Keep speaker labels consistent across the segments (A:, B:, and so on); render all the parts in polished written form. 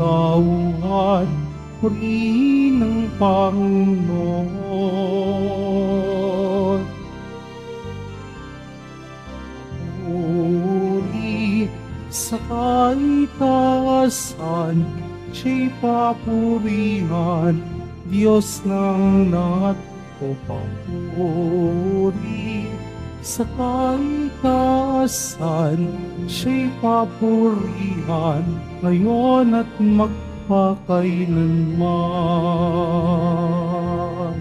A: tauhan, purihin ng Panginoon. Puri sa kaitaasan, siya'y papurihan, Diyos ng lahat o papuri. Sa kaitaasan, siya'y papurihan, ngayon at magpakailanman.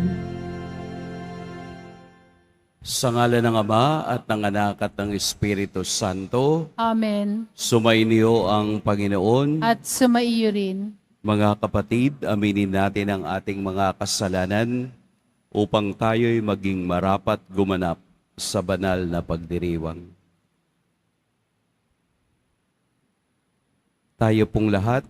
B: Sa ngalan ng Ama at ng Anak at ng Espiritu Santo,
C: Amen.
B: sumainyo ang Panginoon.
C: At sumaiyo rin.
B: Mga kapatid, aminin natin ang ating mga kasalanan upang tayo'y maging marapat gumanap sa banal na pagdiriwang. Tayo pong lahat,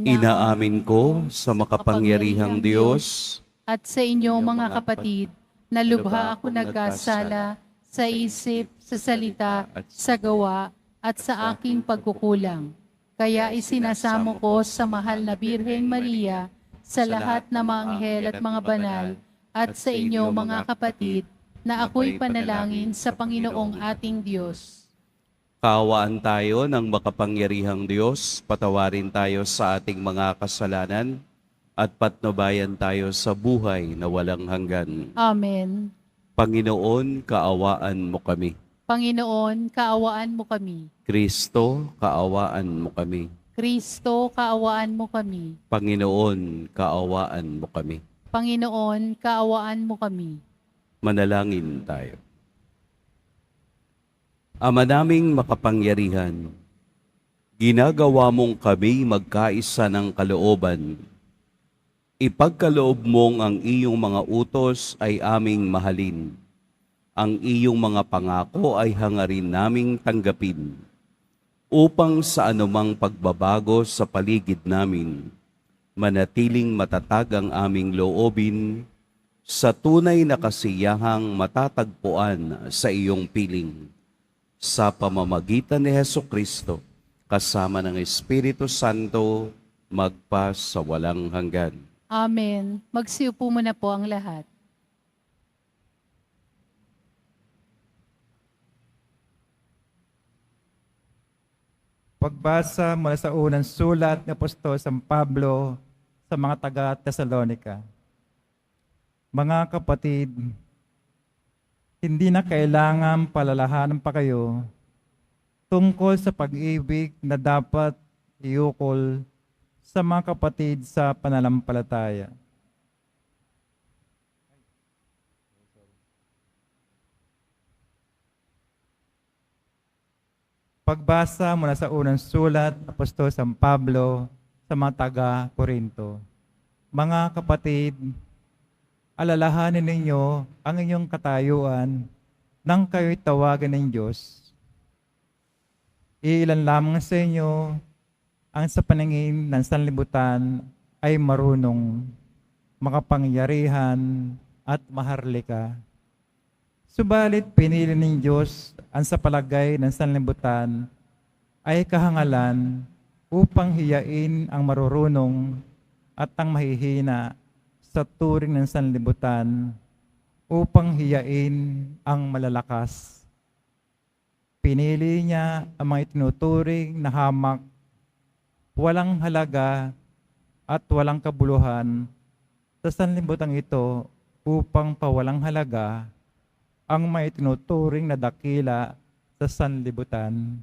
B: inaamin ko sa makapangyarihang Diyos
C: At sa inyong mga kapatid, na lubha ako nagkasala sa isip, sa salita, sa gawa, at sa aking pagkukulang. Kaya isinasamo ko sa mahal na Birheng Maria, sa lahat ng mga anghel at mga banal, at sa inyo mga kapatid, na ako'y panalangin sa Panginoong ating Diyos.
B: Kaawaan tayo ng makapangyarihang Diyos, patawarin tayo sa ating mga kasalanan, at patnubayan tayo sa buhay na walang hanggan.
C: Amen.
B: Panginoon, kaawaan mo kami.
C: Panginoon, kaawaan mo kami.
B: Kristo, kaawaan mo kami.
C: Kristo, kaawaan mo kami.
B: Panginoon, kaawaan mo kami.
C: Panginoon, kaawaan mo kami.
B: Manalangin tayo. Ama naming makapangyarihan, ginagawa mong kami magkaisa ng kalooban. Ipagkaloob mong ang iyong mga utos ay aming mahalin. Ang iyong mga pangako ay hangarin naming tanggapin. Upang sa anumang pagbabago sa paligid namin, manatiling matatag ang aming loobin sa tunay na kasiyahang matatagpuan sa iyong piling. Sa pamamagitan ni Hesukristo, kasama ng Espiritu Santo, magpa sa walang hanggan.
C: Amen. Magsiupo muna po ang lahat.
D: Pagbasa mula sa unang sulat ni Apostol San Pablo sa mga taga-Tesalonica. Mga kapatid, hindi na kailangan palalahanan pa kayo tungkol sa pag-ibig na dapat iukol sa mga kapatid sa pananampalataya. Pagbasa mula sa unang sulat, Apostol San Pablo sa mga taga-Korinto. Mga kapatid, alalahanin ninyo ang inyong katayuan nang kayo'y tawagan ng Diyos. Iilan lamang sa inyo ang sa paningin ng sanlibutan ay marunong, makapangyarihan at maharlika. Subalit pinili ng Diyos ang sa palagay ng sanlibutan ay kahangalan upang hiyain ang marurunong at ang mahihina sa turing ng sanlibutan upang hiyain ang malalakas. Pinili niya ang mga itinuturing na hamak, walang halaga at walang kabuluhan sa sanlibutan ito upang pawalang halaga ang may tinuturing na dakila sa sanlibutan.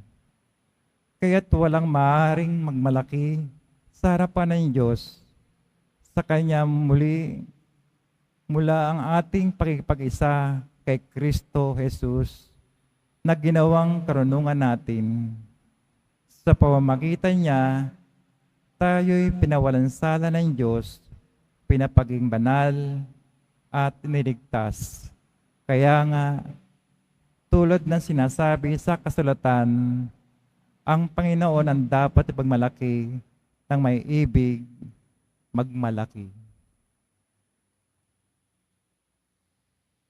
D: Kaya't walang maaaring magmalaki sa harapan ng Diyos. Sa Kanya mula ang ating pakikipag-isa kay Kristo Jesus na ginawang karunungan natin. Sa pamamagitan niya, tayo'y pinawalansala ng Diyos, pinapaging banal at niligtas. Kaya nga, tulad ng sinasabi sa kasulatan, ang Panginoon ang dapat ipagmalaki ng may ibig, magmalaki.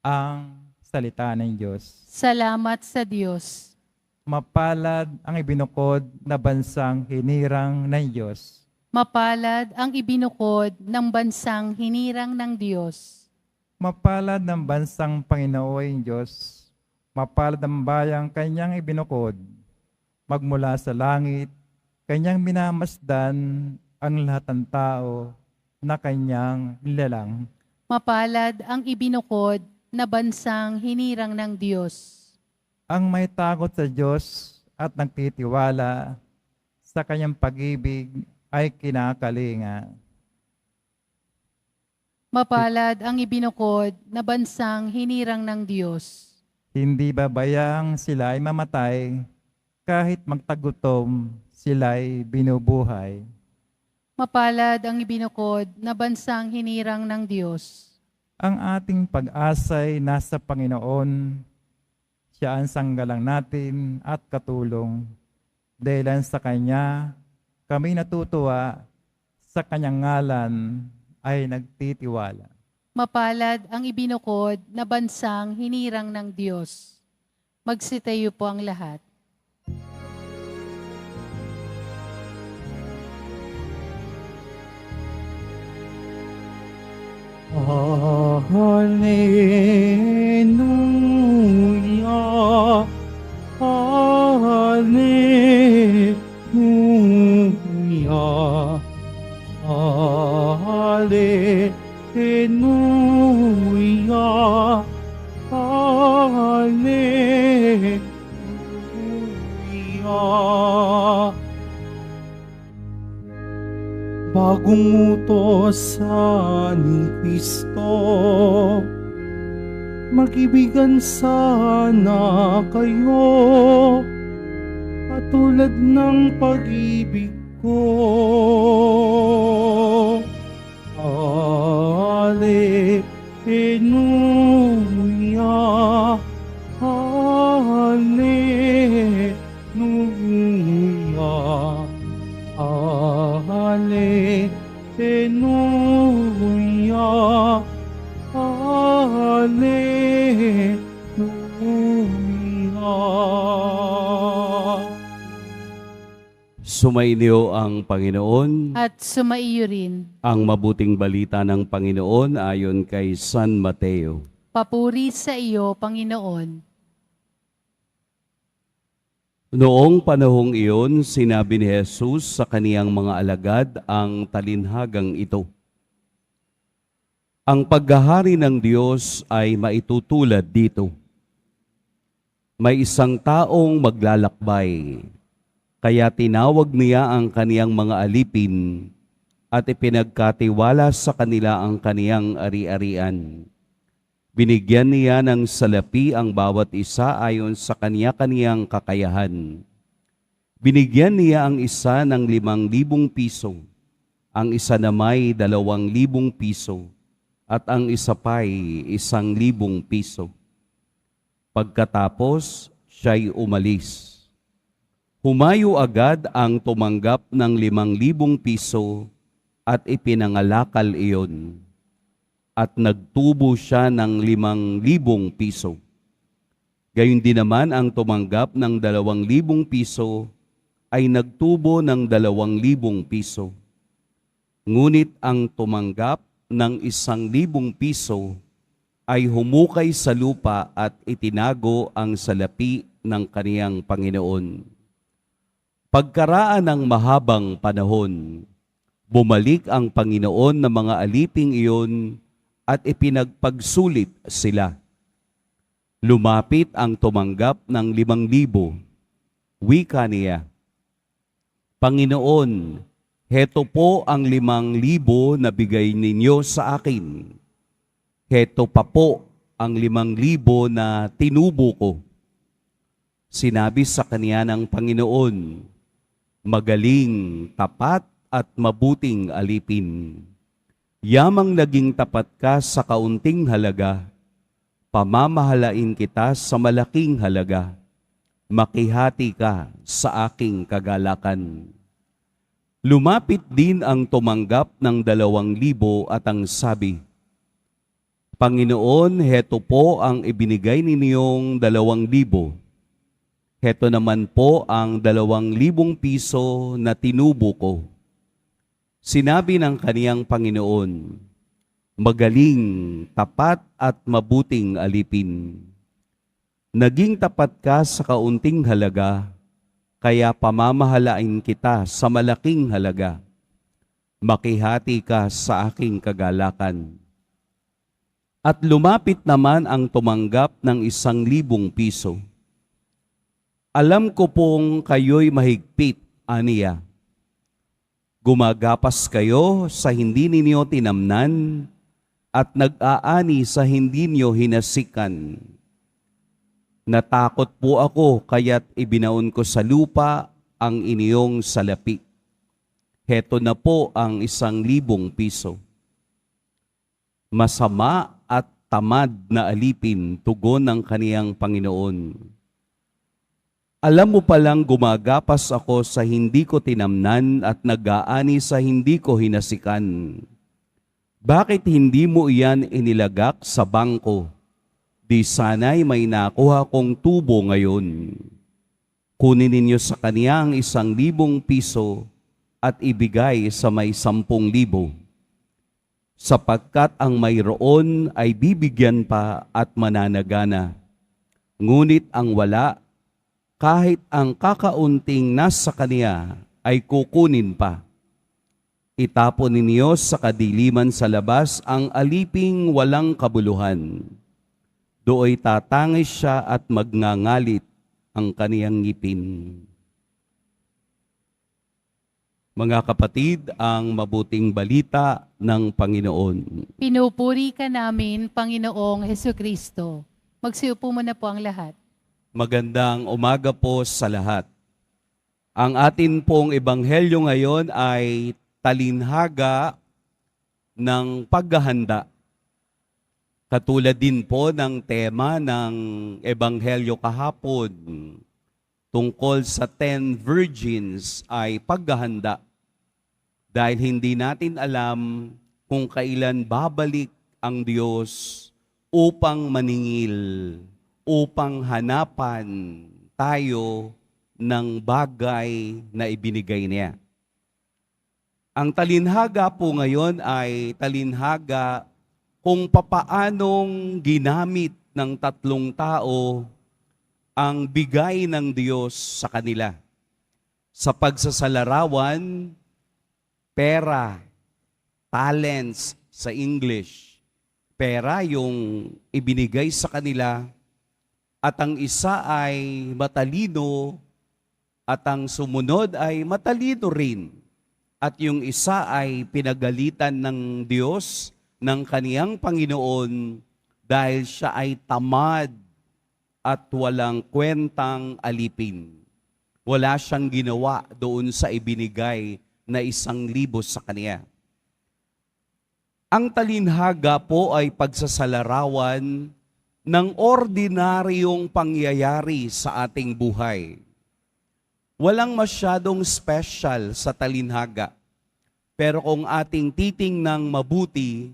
D: Ang salita ng Diyos.
C: Salamat sa Diyos.
D: Mapalad ang ibinukod na bansang hinirang ng Diyos.
C: Mapalad ang ibinukod ng bansang hinirang ng Diyos.
D: Mapalad ng bansang Panginoon Diyos, mapalad ang bayang kanyang ibinukod. Magmula sa langit, kanyang minamasdan ang lahat ng tao na kanyang nilalang.
C: Mapalad ang ibinukod na bansang hinirang ng Diyos.
D: Ang may takot sa Diyos at nagtitiwala sa kanyang pag-ibig ay kinakalinga.
C: Mapalad ang ibinukod na bansang hinirang ng Diyos.
D: Hindi babayang sila ay mamatay, kahit magtagutom sila'y binubuhay.
C: Mapalad ang ibinukod na bansang hinirang ng Diyos.
D: Ang ating pag-asa'y nasa Panginoon. Siya ang sanggalang natin at katulong. Dahilan sa Kanya, kami natutuwa, sa Kanyang ngalan ay nagtitiwala.
C: Mapalad ang ibinukod na bansang hinirang ng Diyos. Magsitayo po ang lahat.
A: Hallelujah, Hallelujah, Hallelujah, Hallelujah. Bagong utos ni Kristo, mag-ibigan sana kayo, katulad ng pag-ibig ko. Hallelujah, Hallelujah, Hallelujah, Hallelujah.
B: Sumainyo ang Panginoon.
C: At sumaiyo rin.
B: Ang mabuting balita ng Panginoon ayon kay San Mateo.
C: Papuri sa iyo, Panginoon.
B: Noong panahong iyon, sinabi ni Jesus sa kaniyang mga alagad ang talinhagang ito. Ang paghahari ng Diyos ay maitutulad dito. May isang taong maglalakbay, kaya tinawag niya ang kaniyang mga alipin at ipinagkatiwala sa kanila ang kaniyang ari-arian. Binigyan niya ng salapi ang bawat isa ayon sa kaniya-kaniyang kakayahan. Binigyan niya ang isa ng 5,000 piso, ang isa na may 2,000 piso, at ang isa pa'y 1,000 piso. Pagkatapos, siya'y umalis. Humayo agad ang tumanggap ng 5,000 piso at ipinangalakal iyon. At nagtubo siya ng 5,000 piso. Gayon din naman ang tumanggap ng 2,000 piso ay nagtubo ng 2,000 piso. Ngunit ang tumanggap ng 1,000 piso ay humukay sa lupa at itinago ang salapi ng kaniyang Panginoon. Pagkaraan ng mahabang panahon, bumalik ang Panginoon ng mga aliping iyon at ipinagpagsulit sila. Lumapit ang tumanggap ng 5,000. Wika niya, Panginoon, heto po ang 5,000 na bigay ninyo sa akin. Heto pa po ang 5,000 na tinubo ko. Sinabi sa kanya ng Panginoon, magaling, tapat at mabuting alipin. Yamang naging tapat ka sa kaunting halaga, pamamahalain kita sa malaking halaga. Makihati ka sa aking kagalakan. Lumapit din ang tumanggap ng 2,000 at ang sabi, Panginoon, heto po ang ibinigay ninyong 2,000. Heto naman po ang 2,000 piso na tinubo ko. Sinabi ng kaniyang Panginoon, magaling, tapat at mabuting alipin. Naging tapat ka sa kaunting halaga, kaya pamamahalain kita sa malaking halaga. Makihati ka sa aking kagalakan. At lumapit naman ang tumanggap ng 1,000 piso. Alam ko pong kayo'y mahigpit, aniya. Gumagapas kayo sa hindi ninyo tinamnan at nag-aani sa hindi niyo hinasikan. Natakot po ako kaya't ibinaon ko sa lupa ang iniyong salapi. Heto na po ang 1,000 piso. Masama at tamad na alipin, tugon ng kaniyang Panginoon. Alam mo palang gumagapas ako sa hindi ko tinamnan at nag-aani sa hindi ko hinasikan. Bakit hindi mo iyan inilagak sa bangko? Di sana'y may nakuha kong tubo ngayon. Kunin ninyo sa kanya ang 1,000 piso at ibigay sa may 10,000. Sapagkat ang mayroon ay bibigyan pa at mananagana. Ngunit ang wala, kahit ang kakaunting nasa kaniya ay kukunin pa. Itapon ninyo sa kadiliman sa labas ang aliping walang kabuluhan. Dooy tatangis siya at magngangalit ang kaniyang ngipin. Mga kapatid, ang mabuting balita ng Panginoon.
C: Pinupuri ka namin, Panginoong Hesukristo. Magsiupo muna po ang lahat.
B: Magandang umaga po sa lahat. Ang atin pong ebanghelyo ngayon ay talinhaga ng paghahanda. Katulad din po ng tema ng ebanghelyo kahapon tungkol sa 10 virgins ay paghahanda. Dahil hindi natin alam kung kailan babalik ang Diyos upang maningil, upang hanapan tayo ng bagay na ibinigay niya. Ang talinhaga po ngayon ay talinhaga kung papaanong ginamit ng 3 tao ang bigay ng Diyos sa kanila. Sa pagsasalarawan, pera, talents sa English. Pera yung ibinigay sa kanila at ang isa ay matalino at ang sumunod ay matalino rin. At yung isa ay pinagalitan ng Diyos, ng kaniyang Panginoon, dahil siya ay tamad at walang kwentang alipin. Wala siyang ginawa doon sa ibinigay na 1,000 sa kaniya. Ang talinhaga po ay pagsasalarawan ng ordinaryong pangyayari sa ating buhay. Walang masyadong special sa talinhaga. Pero kung ating titingnang mabuti,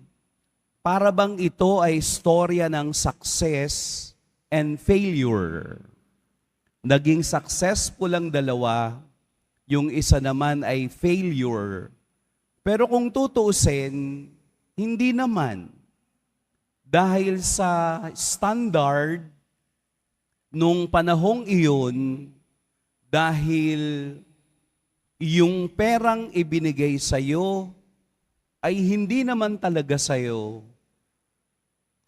B: para bang ito ay istorya ng success and failure. Naging successful ang dalawa, yung isa naman ay failure. Pero kung tutuusin, hindi naman. Dahil sa standard nung panahong iyon, dahil yung perang ibinigay sa'yo ay hindi naman talaga sa'yo.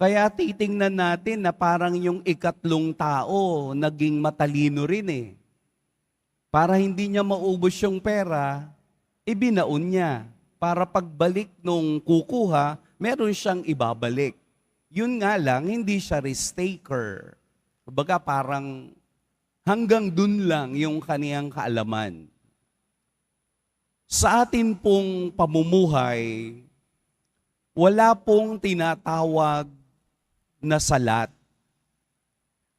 B: Kaya titingnan natin na parang yung 3 tao naging matalino rin eh. Para hindi niya maubos yung pera, ibinaon niya. Para pagbalik nung kukuha, meron siyang ibabalik. Yun nga lang, hindi siya risk-taker. Kumbaga parang hanggang dun lang yung kaniyang kaalaman. Sa atin pong pamumuhay, wala pong tinatawag na salat.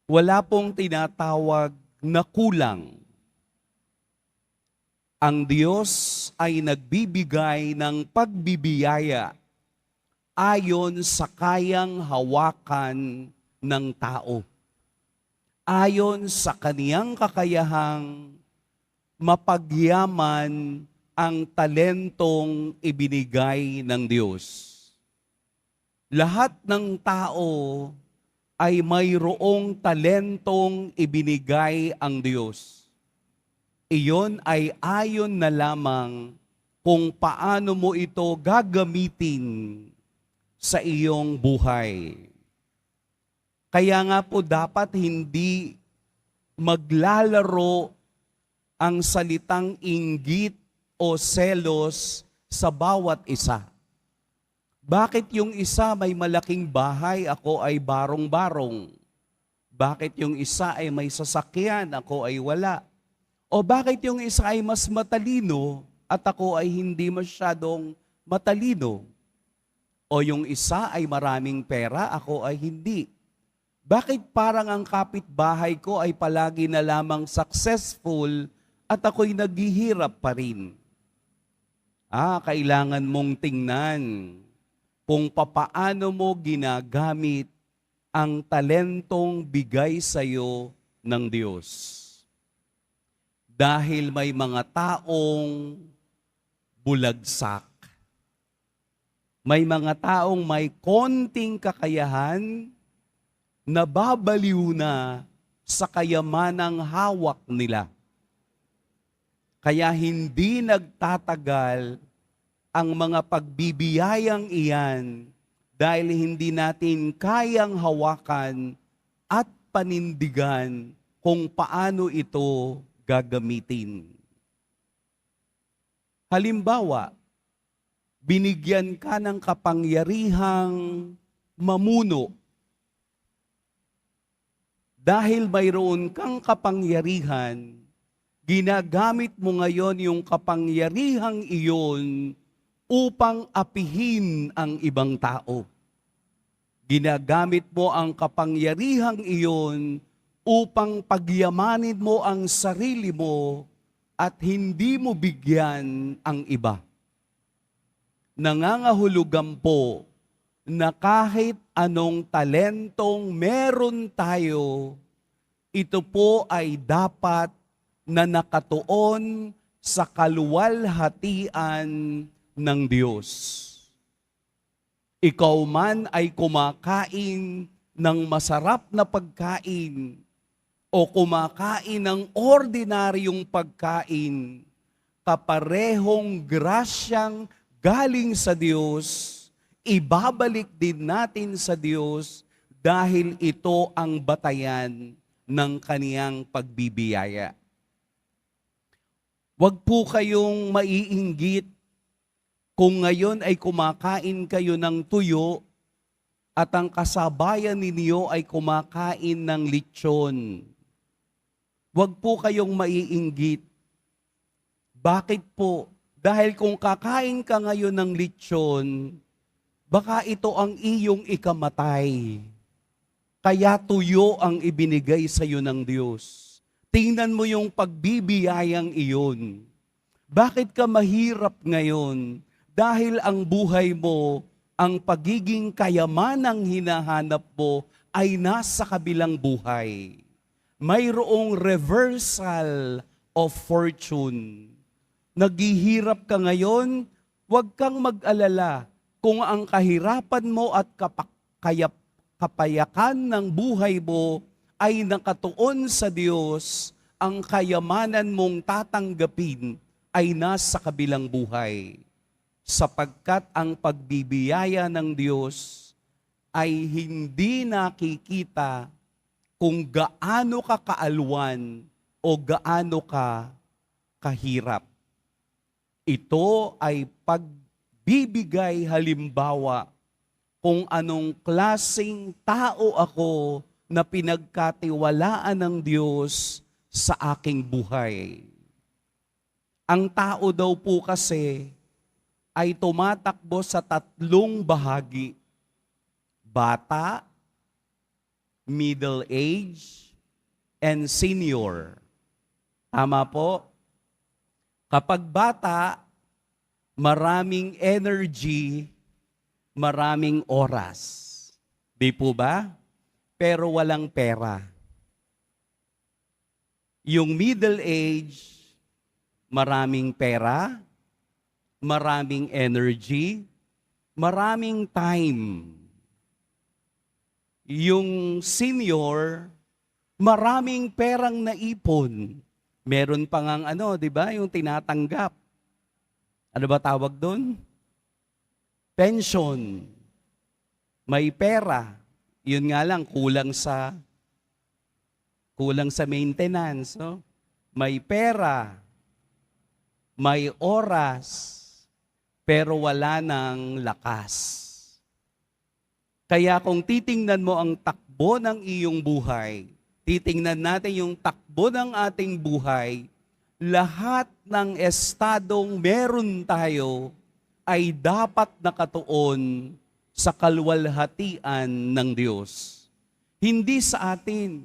B: Wala pong tinatawag na kulang. Ang Diyos ay nagbibigay ng pagbibiyaya ayon sa kayang hawakan ng tao. Ayon sa kaniyang kakayahang mapagyaman ang talentong ibinigay ng Diyos. Lahat ng tao ay mayroong talentong ibinigay ang Diyos. Iyon ay ayon na lamang kung paano mo ito gagamitin sa iyong buhay. Kaya nga po dapat hindi maglalaro ang salitang inggit o selos sa bawat isa. Bakit yung isa may malaking bahay, ako ay barong-barong? Bakit yung isa ay may sasakyan, ako ay wala? O bakit yung isa ay mas matalino at ako ay hindi masyadong matalino? O yung isa ay maraming pera, ako ay hindi? Bakit parang ang kapitbahay ko ay palagi na lamang successful at ako'y naghihirap pa rin? Kailangan mong tingnan kung papaano mo ginagamit ang talentong bigay sa iyo ng Diyos. Dahil may mga taong bulagsak. May mga taong may konting kakayahan na babaliw na sa kayamanang hawak nila. Kaya hindi nagtatagal ang mga pagbibiyayang iyan dahil hindi natin kayang hawakan at panindigan kung paano ito gagamitin. Halimbawa, binigyan ka ng kapangyarihang mamuno. Dahil mayroon kang kapangyarihan, ginagamit mo ngayon yung kapangyarihang iyon upang apihin ang ibang tao. Ginagamit mo ang kapangyarihang iyon upang pagyamanin mo ang sarili mo at hindi mo bigyan ang iba. Nangangahulugan po na kahit anong talentong meron tayo, ito po ay dapat na nakatuon sa kaluwalhatian ng Diyos. Ikaw man ay kumakain ng masarap na pagkain o kumakain ng ordinaryong pagkain, kaparehong grasyang galing sa Diyos, ibabalik din natin sa Diyos dahil ito ang batayan ng kaniyang pagbibiyaya. Huwag po kayong maiinggit kung ngayon ay kumakain kayo ng tuyo at ang kasabayan ninyo ay kumakain ng lechon. Huwag po kayong maiinggit. Bakit po? Dahil kung kakain ka ngayon ng lechon, baka ito ang iyong ikamatay. Kaya tuyo ang ibinigay sa iyo ng Diyos. Tingnan mo yung pagbibiyayang iyon. Bakit ka mahirap ngayon? Dahil ang buhay mo, ang pagiging kayamanang hinahanap mo ay nasa kabilang buhay. Mayroong reversal of fortune. Naghihirap ka ngayon, huwag kang mag-alala. Kung ang kahirapan mo at kapayakan ng buhay mo ay nakatuon sa Diyos, ang kayamanan mong tatanggapin ay nasa kabilang buhay. Sapagkat ang pagbibiyaya ng Diyos ay hindi nakikita kung gaano ka kaalwan o gaano ka kahirap. Ito ay pagbibigay halimbawa kung anong klaseng tao ako na pinagkatiwalaan ng Diyos sa aking buhay. Ang tao daw po kasi ay tumatakbo sa tatlong bahagi. Bata, middle age, and senior. Tama po? Kapag bata, maraming energy, maraming oras. Di po ba? Pero walang pera. Yung middle age, maraming pera, maraming energy, maraming time. Yung senior, maraming perang naipon. Meron pa ngang di ba, yung tinatanggap. Ano ba tawag doon? Pension. May pera. Yun nga lang, kulang sa maintenance. No? May pera, may oras, pero wala ng lakas. Kaya kung titingnan mo ang takbo ng iyong buhay, titingnan natin yung takbo ng ating buhay, lahat ng estadong meron tayo ay dapat nakatuon sa kaluwalhatian ng Diyos. Hindi sa atin.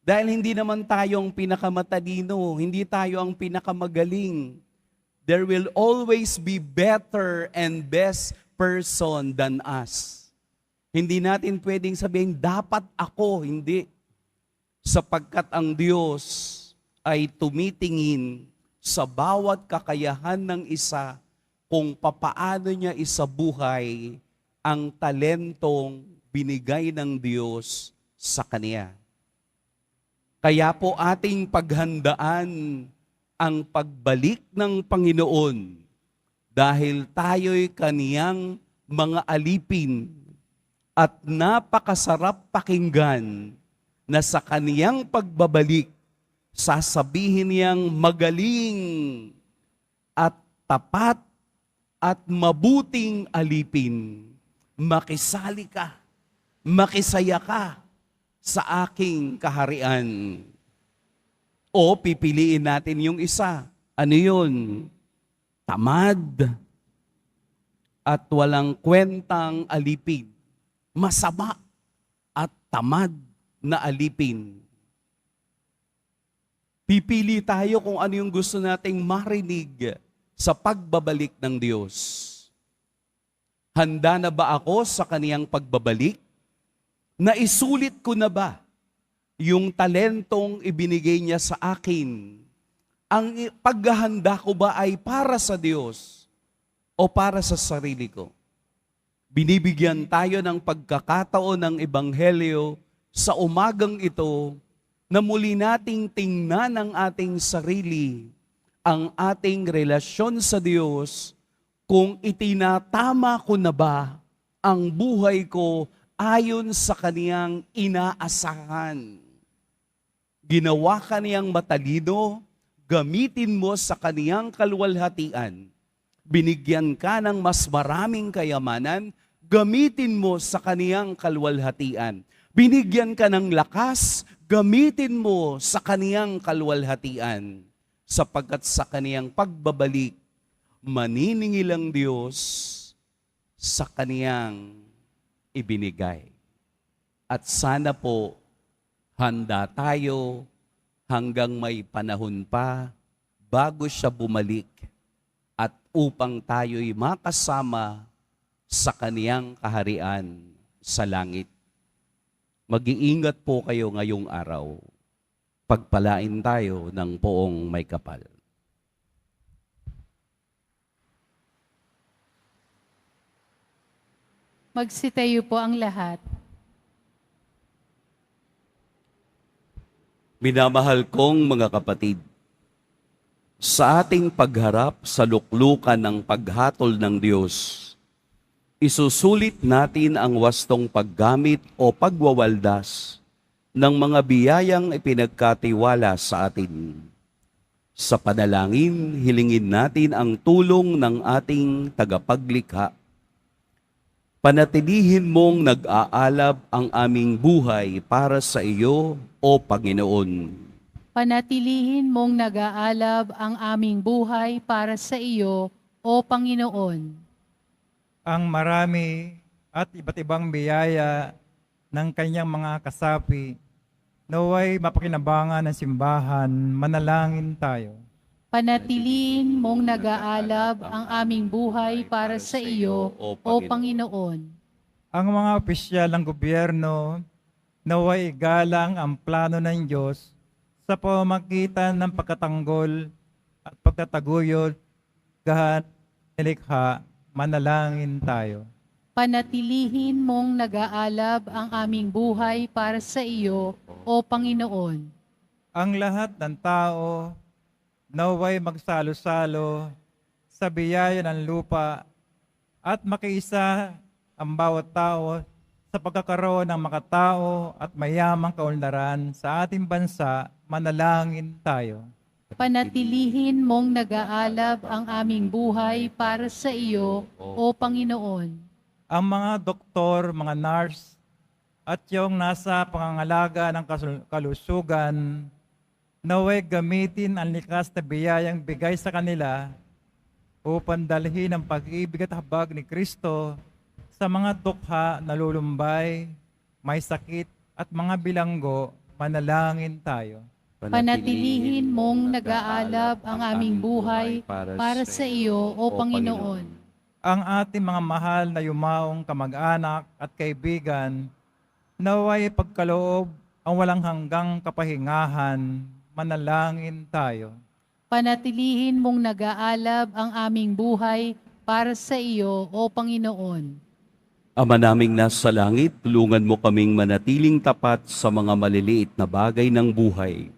B: Dahil hindi naman tayong pinakamatalino, hindi tayo ang pinakamagaling. There will always be better and best person than us. Hindi natin pwedeng sabihin, dapat ako, hindi. Sapagkat ang Diyos ay tumitingin sa bawat kakayahan ng isa kung papaano niya isabuhay ang talentong binigay ng Diyos sa kanya. Kaya po ating paghandaan ang pagbalik ng Panginoon dahil tayo'y kaniyang mga alipin at napakasarap pakinggan na sa kaniyang pagbabalik, sasabihin niyang magaling at tapat at mabuting alipin. Makisali ka, makisaya ka sa aking kaharian. O pipiliin natin yung isa. Ano yun? Tamad at walang kwentang alipin. Masama at tamad na alipin. Pipili tayo kung ano yung gusto nating marinig sa pagbabalik ng Diyos. Handa na ba ako sa kaniyang pagbabalik? Naisulit ko na ba yung talentong ibinigay niya sa akin? Ang paghahanda ko ba ay para sa Diyos o para sa sarili ko? Binibigyan tayo ng pagkakataon ng Ebanghelyo sa umagang ito na muli nating tingnan ang ating sarili, ang ating relasyon sa Diyos, kung itinatama ko na ba ang buhay ko ayon sa kaniyang inaasahan. Ginawa ka niyang matalino, gamitin mo sa kaniyang kaluwalhatian. Binigyan ka ng mas maraming kayamanan, gamitin mo sa kaniyang kaluwalhatian. Binigyan ka ng lakas, gamitin mo sa kaniyang kaluwalhatian. Sapagkat sa kaniyang pagbabalik, maniningil ang Diyos sa kaniyang ibinigay. At sana po, handa tayo hanggang may panahon pa bago siya bumalik at upang tayo'y makasama sa kaniyang kaharian sa langit. Mag-iingat po kayo ngayong araw. Pagpalain tayo ng poong may kapal.
C: Magsitayo po ang lahat.
B: Minamahal kong mga kapatid, sa ating pagharap sa luklukan ng paghatol ng Diyos, isusulit natin ang wastong paggamit o pagwawaldas ng mga biyayang ipinagkatiwala sa atin. Sa panalangin, hilingin natin ang tulong ng ating tagapaglikha. Panatilihin mong nag-aalab ang aming buhay para sa iyo, O Panginoon.
C: Panatilihin mong nag-aalab ang aming buhay para sa iyo, O Panginoon.
D: Ang marami at iba't ibang biyaya ng kanyang mga kasapi, naway mapakinabangan ng simbahan, manalangin tayo.
C: Panatilihin mong nag-aalab ang aming buhay para sa iyo, O Panginoon.
D: Ang mga opisyal ng gobyerno, naway igalang ang plano ng Diyos sa pamamagitan ng pagkatanggol at pagtataguyod nilikha, manalangin tayo.
C: Panatilihin mong nag-aalab ang aming buhay para sa iyo, O Panginoon.
D: Ang lahat ng tao naway magsalo-salo sa biyaya ng lupa at makiisa ang bawat tao sa pagkakaroon ng makatao at mayamang kaunlaran sa ating bansa, manalangin tayo.
C: Panatilihin mong nag-aalab ang aming buhay para sa iyo, O Panginoon.
D: Ang mga doktor, mga nurse, at yung nasa pangangalaga ng kalusugan, naway gamitin ang likas na biyayang bigay sa kanila upang dalhin ang pag-ibig at habag ni Kristo sa mga dukha na lulumbay, may sakit at mga bilanggo, manalangin tayo.
C: Panatilihin mong nag-aalab ang aming buhay para sa iyo, O Panginoon.
D: Ang ating mga mahal na yumaong kamag-anak at kaibigan, naway pagkaloob ang walang hanggang kapahingahan, manalangin tayo.
C: Panatilihin mong nag-aalab ang aming buhay para sa iyo, O Panginoon.
B: Ama naming nasa langit, tulungan mo kaming manatiling tapat sa mga maliliit na bagay ng buhay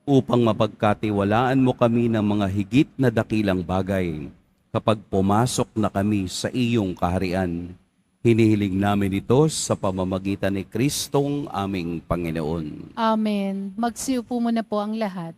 B: upang mapagkatiwalaan mo kami ng mga higit na dakilang bagay kapag pumasok na kami sa iyong kaharian. Hinihiling namin ito sa pamamagitan ni Kristong aming Panginoon.
C: Amen. Magsiupo muna po ang lahat.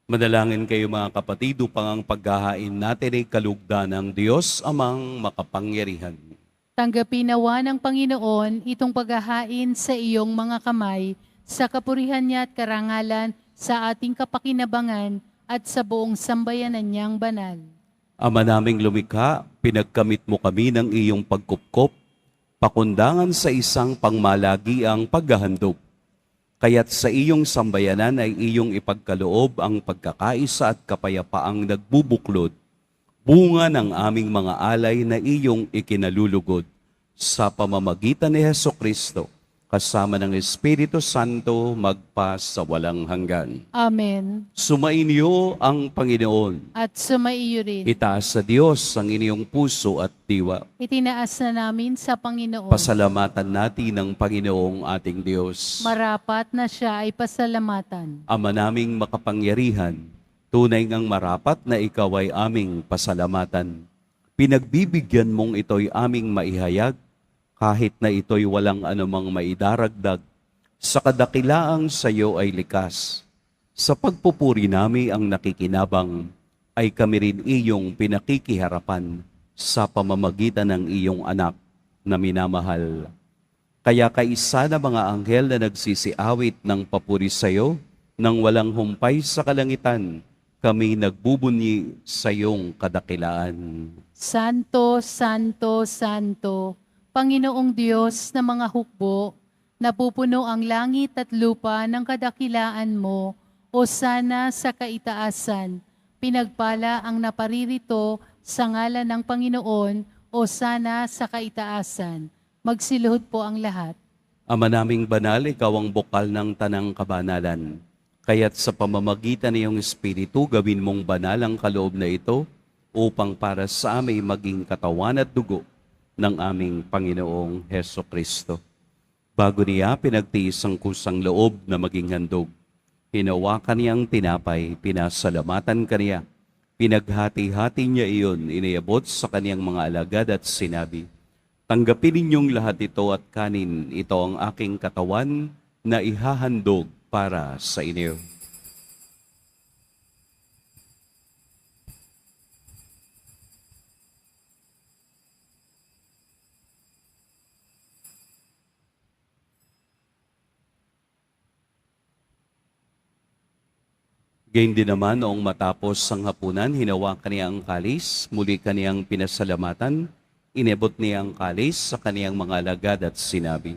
B: Manalangin kayo mga kapatid upang ang paghahain natin ay kalugdan ng Diyos amang makapangyarihan.
C: Tanggapin nawa ng Panginoon itong paghahain sa iyong mga kamay, sa kapurihan niya at karangalan, sa ating kapakinabangan at sa buong sambayanan niyang banal.
B: Ama naming lumikha, pinagkamit mo kami ng iyong pagkupkop, pakundangan sa isang pangmalagiang paghahandog. Kaya't sa iyong sambayanan ay iyong ipagkaloob ang pagkakaisa at kapayapaang nagbubuklod, bunga ng aming mga alay na iyong ikinalulugod sa pamamagitan ni Hesukristo, kasama ng Espiritu Santo magpa sa walang hanggan.
C: Amen.
B: Sumainyo ang Panginoon.
C: At sumaiyo rin.
B: Itaas sa Diyos ang inyong puso at diwa.
C: Itinaas na namin sa Panginoon.
B: Pasalamatan natin ang Panginoong ating Diyos.
C: Marapat na siya ay pasalamatan.
B: Ama naming makapangyarihan, tunay ngang marapat na ikaw ay aming pasalamatan. Pinagbibigyan mong ito'y aming maihayag, kahit na ito'y walang anumang maidaragdag, sa kadakilaang sa iyo ay likas. Sa pagpupuri nami ang nakikinabang, ay kami rin iyong pinakikiharapan sa pamamagitan ng iyong anak na minamahal. Kaya kaisa na mga anghel na nagsisiawit ng papuri sa iyo, nang walang humpay sa kalangitan, kami nagbubunyi sa iyong kadakilaan.
C: Santo, Santo, Santo, Panginoong Diyos na mga hukbo, napupuno ang langit at lupa ng kadakilaan mo, o sana sa kaitaasan, pinagpala ang naparirito sa ngalan ng Panginoon, o sana sa kaitaasan. Magsiluhod po ang lahat.
B: Ama naming banal, ikaw ang bukal ng tanang kabanalan. Kaya't sa pamamagitan ng iyong Espiritu, gawin mong banal ang kaloob na ito upang para sa amin maging katawan at dugo ng aming Panginoong Hesukristo. Bago niya pinagtiis ang kusang loob na maging handog, hinawakan niyang tinapay, pinasalamatan kaniya, Pinaghati-hati niya iyon, iniabot sa kaniyang mga alagad at sinabi, "Tanggapin ninyong lahat ito at kanin, ito ang aking katawan na ihahandog para sa inyo." Gayun din naman noong matapos ang hapunan, hinawakan niya ang kalis, muli kaniyang pinasalamatan, inebot niya ang kalis sa kaniyang mga alagad at sinabi,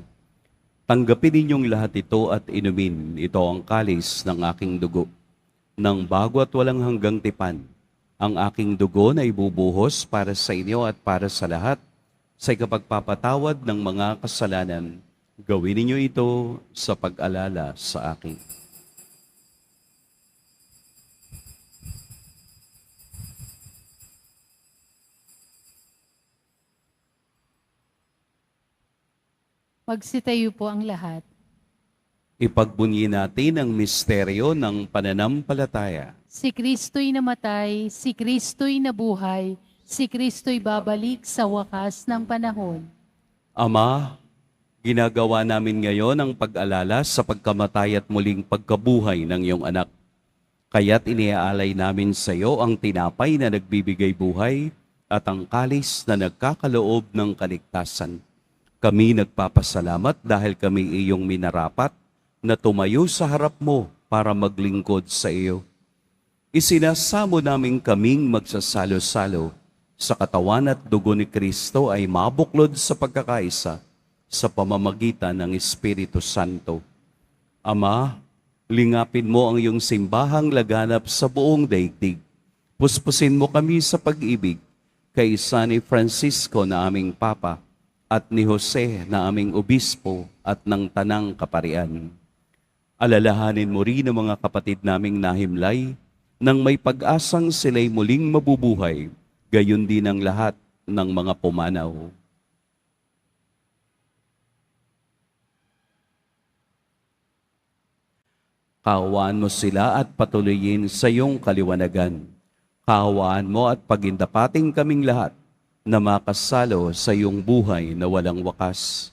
B: "Tanggapin ninyong lahat ito at inumin, ito ang kalis ng aking dugo, ng bago at walang hanggang tipan. Ang aking dugo na ibubuhos para sa inyo at para sa lahat, sa ikapagpapatawad ng mga kasalanan. Gawin ninyo ito sa pag-alala sa akin."
C: Magsitayo po ang lahat.
B: Ipagbunyi natin ang misteryo ng pananampalataya.
C: Si Kristo'y namatay, si Kristo'y nabuhay, si Kristo'y babalik sa wakas ng panahon.
B: Ama, ginagawa namin ngayon ang pag-alala sa pagkamatay at muling pagkabuhay ng iyong anak. Kaya't iniaalay namin sa iyo ang tinapay na nagbibigay buhay at ang kalis na nagkakaloob ng kaligtasan. Kami nagpapasalamat dahil kami iyong minarapat na tumayo sa harap mo para maglingkod sa iyo. Isinasamo namin kaming magsasalo-salo sa katawan at dugo ni Kristo ay mabuklod sa pagkakaisa sa pamamagitan ng Espiritu Santo. Ama, lingapin mo ang iyong simbahang laganap sa buong daigdig. Puspusin mo kami sa pag-ibig kay San Francisco na aming Papa at ni Jose na aming Obispo at ng Tanang Kaparian. Alalahanin mo rin ang mga kapatid naming nahimlay nang may pag-asang sila'y muling mabubuhay, gayon din ang lahat ng mga pumanaw. Kaawaan mo sila at patuloyin sa iyong kaliwanagan. Kaawaan mo at pagindapating kaming lahat na makasalo sa iyong buhay na walang wakas.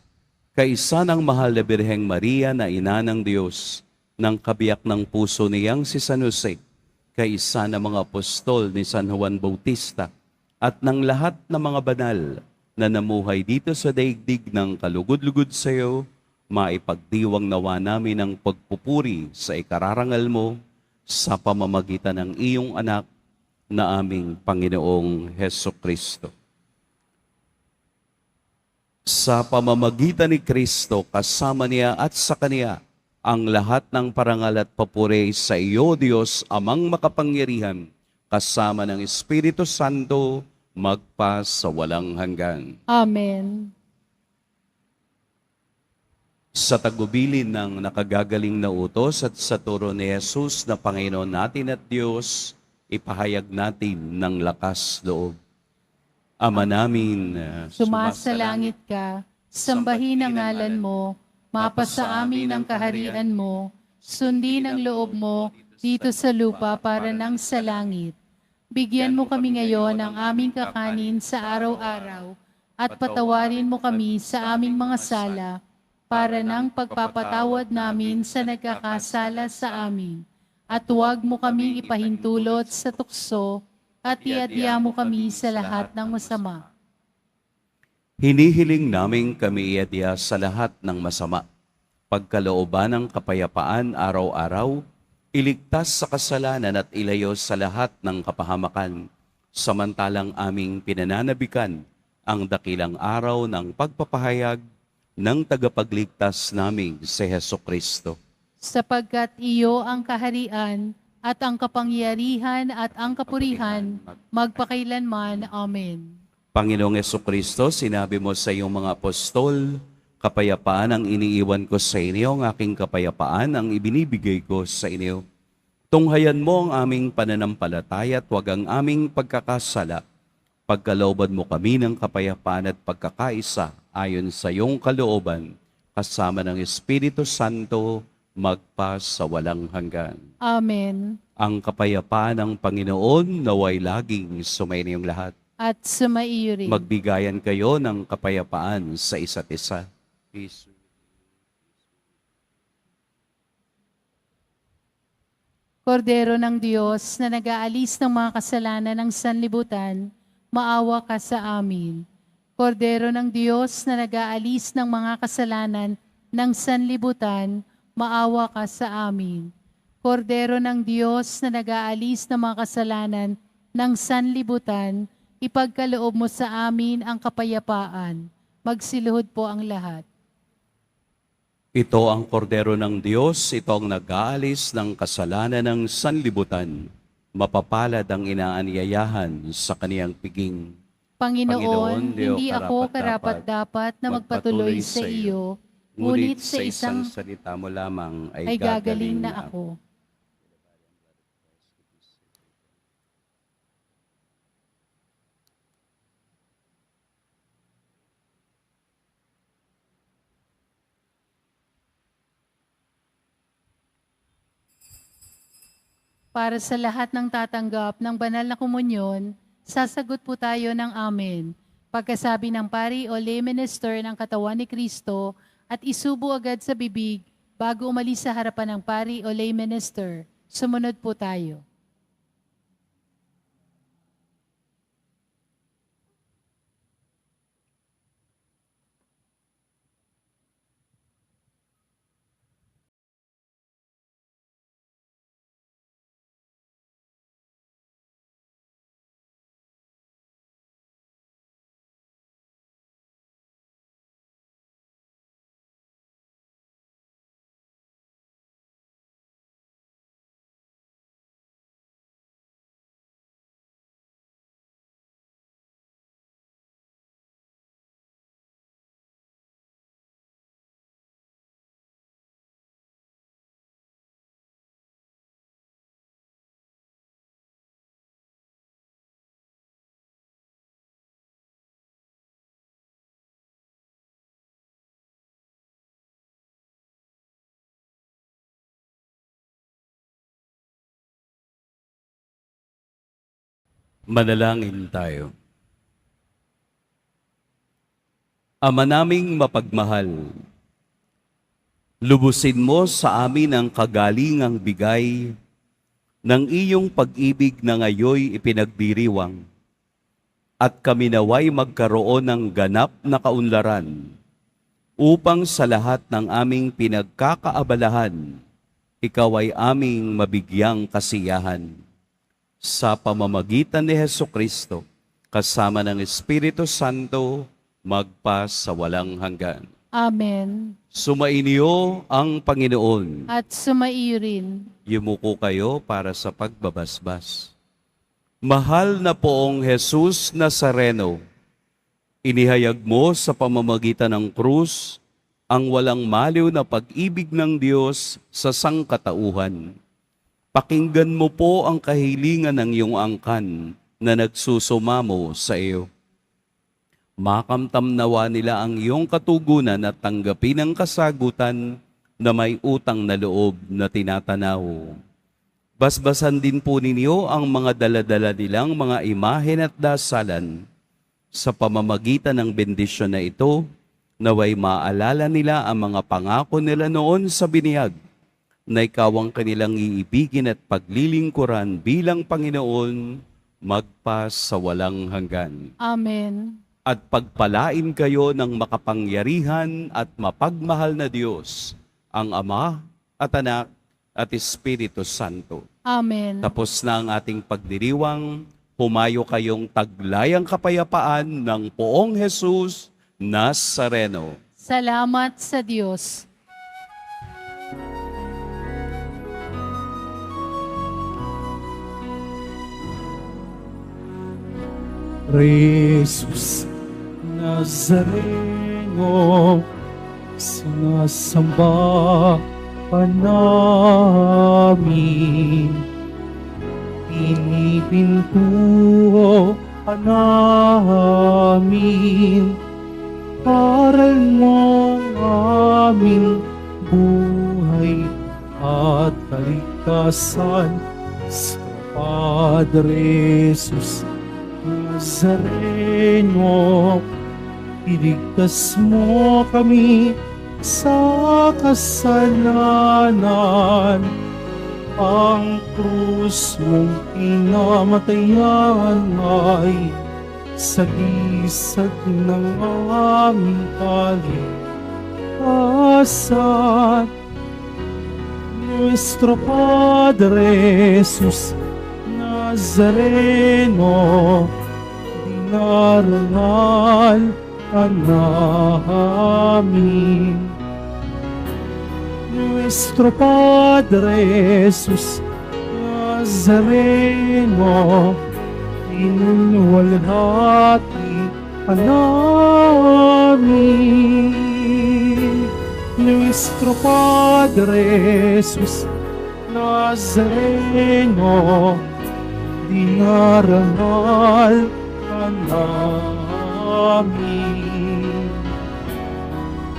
B: Kaisa ng mahal na Birheng Maria na ina ng Diyos, ng kabiyak ng puso niyang si San Jose, kaisa ng mga apostol ni San Juan Bautista, at ng lahat ng mga banal na namuhay dito sa daigdig ng kalugod-lugod sa iyo, maipagdiwang nawa namin ang pagpupuri sa ikararangal mo sa pamamagitan ng iyong anak na aming Panginoong Hesukristo. Sa pamamagitan ni Kristo, kasama niya at sa Kaniya, ang lahat ng parangal at papuri sa iyo, Diyos, Amang makapangyarihan, kasama ng Espiritu Santo, magpa sa walang hanggan.
C: Amen.
B: Sa tagubilin ng nakagagaling na utos at sa turo ni Jesus na Panginoon natin at Diyos, ipahayag natin ng lakas loob. Ama namin,
C: Sumasalangit ka, sambahin ang ngalan mo, mapasa amin ang kaharian mo, sundin ang loob mo dito sa lupa para nang sa langit. Bigyan mo kami ngayon ng aming kakanin sa araw-araw at patawarin mo kami sa aming mga sala para nang pagpapatawad namin sa nagkakasala sa amin. At huwag mo kaming ipahintulot sa tukso at iadya mo kami sa lahat ng masama.
B: hinihiling namin kami iadya sa lahat ng masama. Pagkalooban ng kapayapaan araw-araw, iligtas sa kasalanan at ilayo sa lahat ng kapahamakan, samantalang aming pinananabikan ang dakilang araw ng pagpapahayag ng tagapagligtas naming si Hesukristo.
C: Sapagkat iyo ang kaharian at ang kapangyarihan at ang kapurihan magpakailanman. Amen.
B: Panginoong Hesukristo, sinabi mo sa iyong mga apostol, kapayapaan ang iniiwan ko sa inyo, ang aking kapayapaan ang ibinibigay ko sa inyo. Tunghayan mo ang aming pananampalataya at huwag ang aming pagkakasala. Pagkalooban mo kami ng kapayapaan at pagkakaisa ayon sa iyong kalooban, kasama ng Espiritu Santo, magpa sa walang hanggan.
C: Amen.
B: Ang kapayapaan ng Panginoon naway laging sumainiyong lahat.
C: At sumaiyo rin.
B: Magbigayan kayo ng kapayapaan sa isa't isa. Peace.
C: Kordero ng Diyos na nag-aalis ng mga kasalanan ng sanlibutan, maawa ka sa amin. Kordero ng Diyos na nag-aalis ng mga kasalanan ng sanlibutan, maawa ka sa amin. Kordero ng Diyos na nag-aalis ng mga kasalanan ng sanlibutan, ipagkaloob mo sa amin ang kapayapaan. Magsiluhod po ang lahat.
B: Ito ang kordero ng Diyos, ito ang nag-aalis ng kasalanan ng sanlibutan. Mapapalad ang inaanyayahan sa kaniyang piging.
C: Panginoon, hindi ako karapat-dapat na magpatuloy sa iyo, ngunit sa isang
B: salita mo lamang
C: ay gagaling na ako. Para sa lahat ng tatanggap ng banal na komunyon, sasagot po tayo ng amen. Pagkasabi ng pari o lay minister ng katawan ni Kristo at isubo agad sa bibig bago umalis sa harapan ng pari o lay minister. Sumunod po tayo.
B: Manalangin tayo. Ama naming mapagmahal, lubusin mo sa amin ang kagalingang bigay ng iyong pag-ibig na ngayoy ipinagdiriwang, at kami naway magkaroon ng ganap na kaunlaran upang sa lahat ng aming pinagkakaabalahan, ikaw ay aming mabigyang kasiyahan. Sa pamamagitan ni Hesukristo, kasama ng Espiritu Santo, magpa sa walang hanggan.
C: Amen.
B: Sumainyo ang Panginoon.
C: At sumaiyo rin.
B: Yumuko kayo para sa pagbabasbas. Mahal na poong Jesus Nazareno, inihayag mo sa pamamagitan ng krus ang walang maliw na pag-ibig ng Diyos sa sangkatauhan. Pakinggan mo po ang kahilingan ng iyong angkan na nagsusumamo sa iyo. Makamtam nawa nila ang iyong katugunan at tanggapin ang kasagutan na may utang na loob na tinatanaw. Basbasan din po ninyo ang mga daladala nilang mga imahen at dasalan. Sa pamamagitan ng bendisyon na ito, naway maalala nila ang mga pangako nila noon sa biniyag, na ikaw ang kanilang iibigin at paglilingkuran bilang Panginoon, magpa sa walang hanggan.
C: Amen.
B: At pagpalain kayo ng makapangyarihan at mapagmahal na Diyos, ang Ama at Anak at Espiritu Santo.
C: Amen.
B: Tapos na ang ating pagdiriwang, humayo kayong taglayang kapayapaan ng poong Jesus Nazareno.
C: Salamat sa Diyos.
A: Jesus Nazareno, sinasamba ka namin. Pinipintuho ka namin. Aral mo ang aming buhay at kaligtasan Padre Jesus Nazareno, iligtas mo kami sa kasalanan. Ang krus mong pinamatayan ay sagisag ng aming kaligtasan. Nuestro Padre Jesus Nazareno, dinarangal ka namin. Nuestro Padre Jesus Nazareno, inuwalhati ka namin. Nuestro Padre Jesus Nazareno, dinarangal ka namin.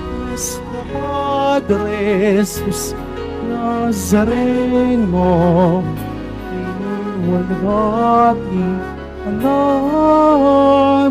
A: Nuestro Padre Jesus Nazareno, inuwalhati ka namin.